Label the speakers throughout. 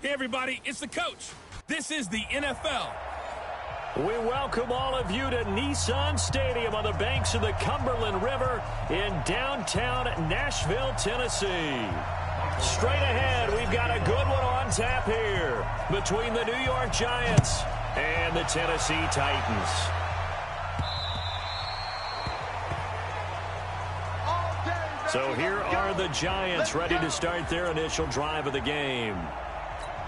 Speaker 1: Hey, everybody, it's the coach. This is the NFL.
Speaker 2: We welcome all of you to Nissan Stadium on the banks of the Cumberland River in downtown Nashville, Tennessee. Straight ahead, we've got a good one on tap here between the New York Giants and the Tennessee Titans. So here are the Giants ready to start their initial drive of the game.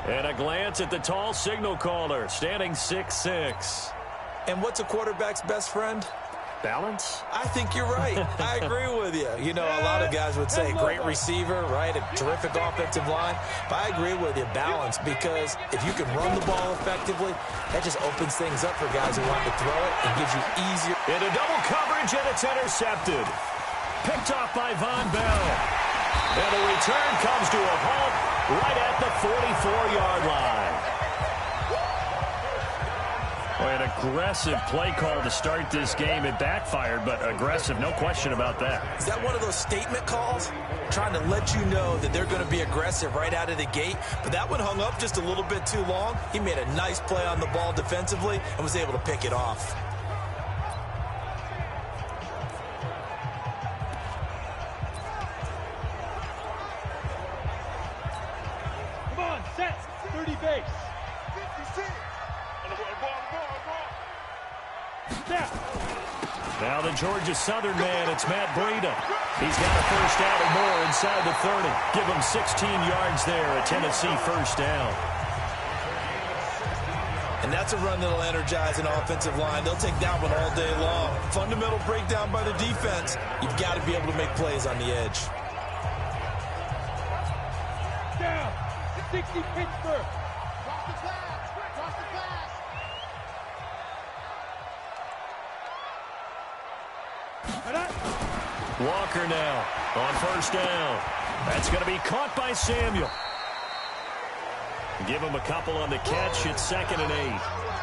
Speaker 2: And a glance at the tall signal caller, standing 6'6".
Speaker 3: And what's a quarterback's best friend?
Speaker 2: Balance?
Speaker 3: I think you're right. I agree with you. You know, a lot of guys would say great receiver, right? A terrific offensive line. But I agree with you, balance, because if you can run the ball effectively, that just opens things up for guys who want to throw it and gives you easier.
Speaker 2: Into double coverage, and it's intercepted. Picked off by Von Bell. And the return comes to a halt right at the 44-yard line. Boy, an aggressive play call to start this game. It backfired, but aggressive, no question about that.
Speaker 3: Is that one of those statement calls? Trying to let you know that they're going to be aggressive right out of the gate. But that one hung up just a little bit too long. He made a nice play on the ball defensively and was able to pick it off.
Speaker 2: Now the Georgia Southern man, it's Matt Breida. He's got a first down and more inside the 30. Give him 16 yards there, a Tennessee first down.
Speaker 3: And that's a run that'll energize an offensive line. They'll take that one all day long. Fundamental breakdown by the defense. You've got to be able to make plays on the edge.
Speaker 4: Down, 60 Pittsburgh. Cross the pass, cross the pass.
Speaker 2: Walker now on first down. That's going to be caught by Samuel. Give him a couple on the catch. It's 2nd and 8.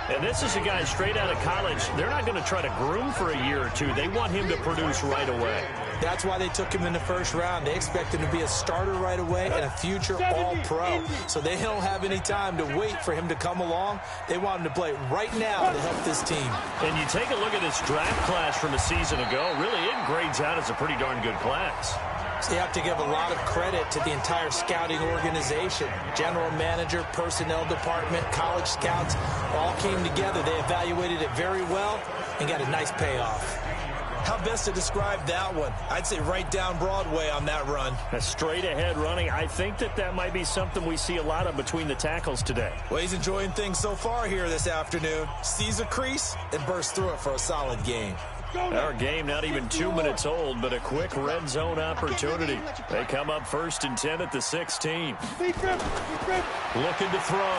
Speaker 2: And this is a guy straight out of college. They're not going to try to groom for a year or two. They want him to produce right away.
Speaker 3: That's why they took him in the first round. They expect him to be a starter right away and a future all-pro. So they don't have any time to wait for him to come along. They want him to play right now to help this team.
Speaker 2: And you take a look at this draft class from a season ago. Really, it grades out as a pretty darn good class.
Speaker 3: So you have to give a lot of credit to the entire scouting organization. General manager, personnel department, college scouts all came together. They evaluated it very well and got a nice payoff. How best to describe that one? I'd say right down Broadway on that run.
Speaker 2: A straight ahead running. I think that might be something we see a lot of between the tackles today.
Speaker 3: Well, he's enjoying things so far here this afternoon. Sees a crease and bursts through it for a solid game.
Speaker 2: Our game not even 2 minutes old, but a quick red zone opportunity. They come up 1st and 10 at the 16. Looking to throw.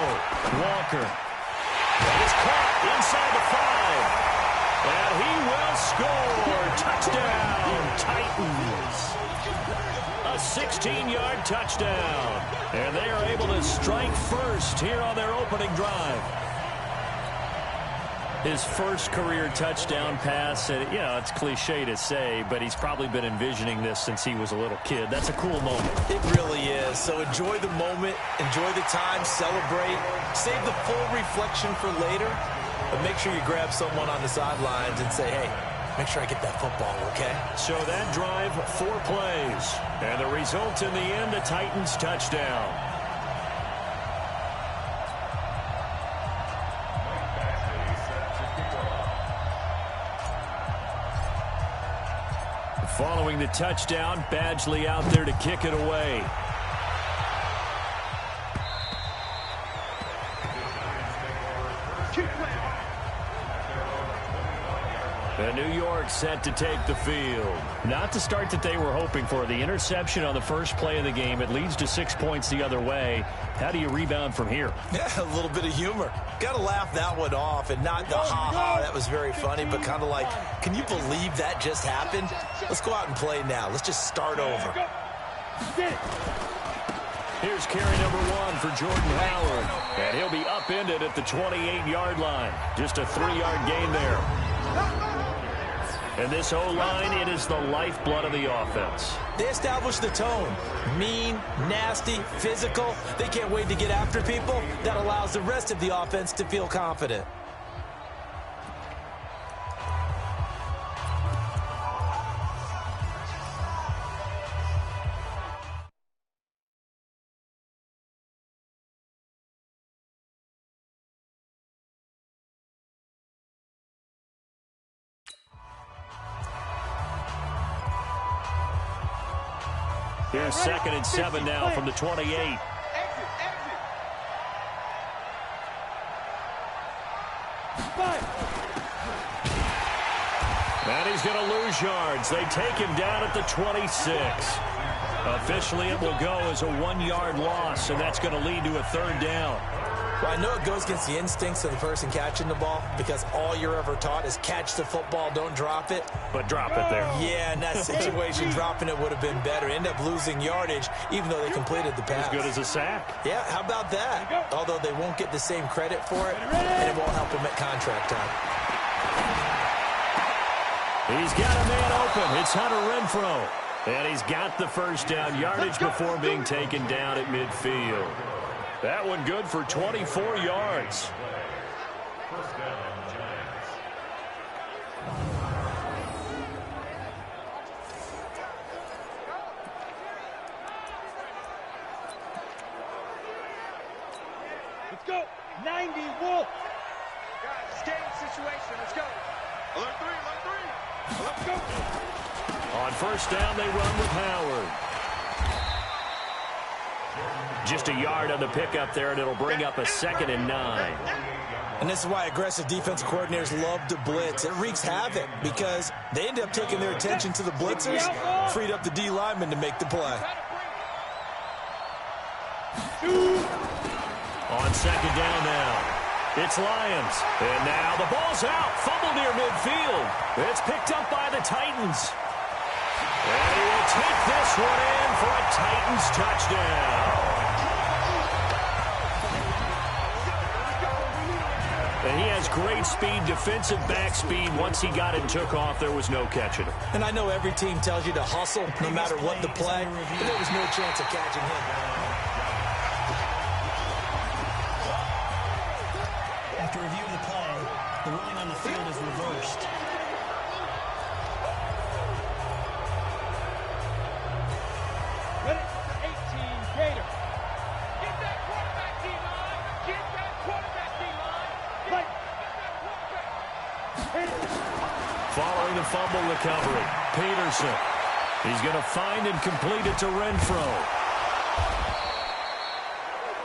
Speaker 2: Walker. That is caught inside the 5. And he will score. Touchdown, Titans. A 16-yard touchdown. And they are able to strike first here on their opening drive. His first career touchdown pass, and it's cliche to say, but he's probably been envisioning this since he was a little kid. That's a cool moment.
Speaker 3: It really is. So enjoy the moment, enjoy the time, celebrate, save the full reflection for later, but make sure you grab someone on the sidelines and say, hey, make sure I get that football, okay?
Speaker 2: So that drive, 4 plays, and the result in the end, a Titans touchdown. Following the touchdown, Badgley out there to kick it away. And New York set to take the field. Not the start that they were hoping for. The interception on the first play of the game. It leads to 6 points the other way. How do you rebound from here?
Speaker 3: Yeah, a little bit of humor. Got to laugh that one off and not the ha-ha. That was very funny, but kind of like, can you believe that just happened? Let's go out and play now. Let's just start over.
Speaker 2: Here's carry number 1 for Jordan Howard. And he'll be upended at the 28-yard line. Just a 3-yard gain there. And this O-line, it is the lifeblood of the offense.
Speaker 3: They establish the tone. Mean, nasty, physical. They can't wait to get after people. That allows the rest of the offense to feel confident.
Speaker 2: Here's 2nd and 7 now from the 28. And he's going to lose yards. They take him down at the 26. Officially, it will go as a 1-yard loss, and that's going to lead to a 3rd down.
Speaker 3: Well, I know it goes against the instincts of the person catching the ball because all you're ever taught is catch the football, don't drop it.
Speaker 2: But drop it there.
Speaker 3: Yeah, in that situation, dropping it would have been better. End up losing yardage, even though they completed the pass.
Speaker 2: As good as a sack.
Speaker 3: Yeah, how about that? Although they won't get the same credit for it, and it won't help them at contract time.
Speaker 2: He's got a man open. It's Hunter Renfrow. And he's got the 1st down yardage before being taken down at midfield. That one good for 24 yards.
Speaker 4: Let's go. 90 Wolf. Guys, game situation. Let's go. Alert 3. Let's go.
Speaker 2: On 1st down, they run with Howard. Just a yard on the pickup there, and it'll bring up a 2nd and 9.
Speaker 3: And this is why aggressive defensive coordinators love to blitz. It wreaks havoc because they end up taking their attention to the blitzers, freed up the D lineman to make the play.
Speaker 2: On 2nd down now. It's Lions. And now the ball's out. Fumble near midfield. It's picked up by the Titans. And he will take this one in for a Titans touchdown. And he has great speed, defensive back speed. Once he got it and took off, there was no catching him.
Speaker 3: And I know every team tells you to hustle no matter what the play, but there was no chance of catching him.
Speaker 5: After review of the play, the ruling on the field is reversed.
Speaker 4: Ready? 18 Gator. Get that quarterback D-line. Get that quarterback D-line. Like.
Speaker 2: Following the fumble recovery, Peterson. He's going to find and complete it to Renfrow.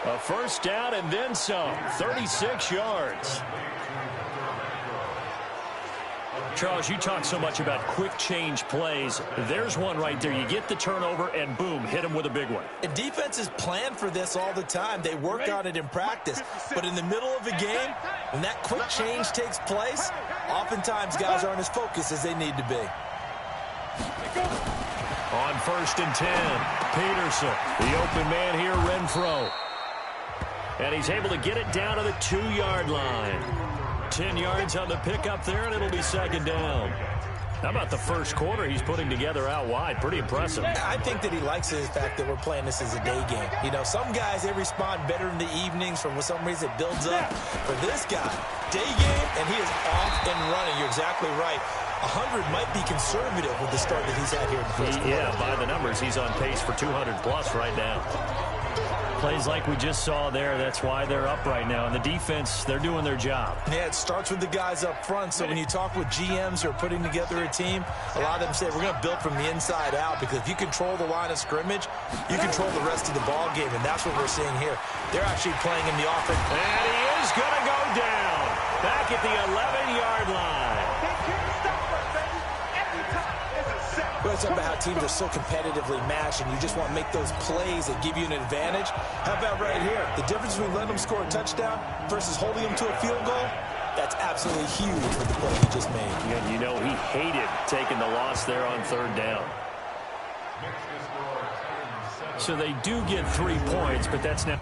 Speaker 2: A 1st down and then some. 36 yards. Charles, you talk so much about quick change plays. There's one right there. You get the turnover and boom, hit him with a big one.
Speaker 3: And defenses plan for this all the time. They work on it in practice. But in the middle of a game, when that quick change takes place, oftentimes guys aren't as focused as they need to be.
Speaker 2: On 1st and 10, Peterson. The open man here, Renfrow. And he's able to get it down to the 2-yard line. 10 yards on the pickup there, and it'll be 2nd down. How about the 1st quarter he's putting together out wide? Pretty impressive.
Speaker 3: I think that he likes the fact that we're playing this as a day game. You know, some guys, they respond better in the evenings. For some reason, it builds up. For this guy, day game, and he is off and running. You're exactly right. 100 might be conservative with the start that he's had here in the 1st quarter.
Speaker 2: Yeah, by the numbers, he's on pace for 200-plus right now. Plays like we just saw there, that's why they're up right now. And the defense, they're doing their job.
Speaker 3: Yeah, it starts with the guys up front. So when you talk with GMs who are putting together a team, a lot of them say, we're going to build from the inside out, because if you control the line of scrimmage, you control the rest of the ball game, and that's what we're seeing here. They're actually playing in the offense.
Speaker 2: And he is going to go down back at the 11-yard line.
Speaker 3: We're talking about how teams are so competitively matched, and you just want to make those plays that give you an advantage. How about right here? The difference between letting them score a touchdown versus holding them to a field goal, that's absolutely huge with the play he just made.
Speaker 2: Yeah, you know, he hated taking the loss there on 3rd down. So they do get 3 points, but that's now...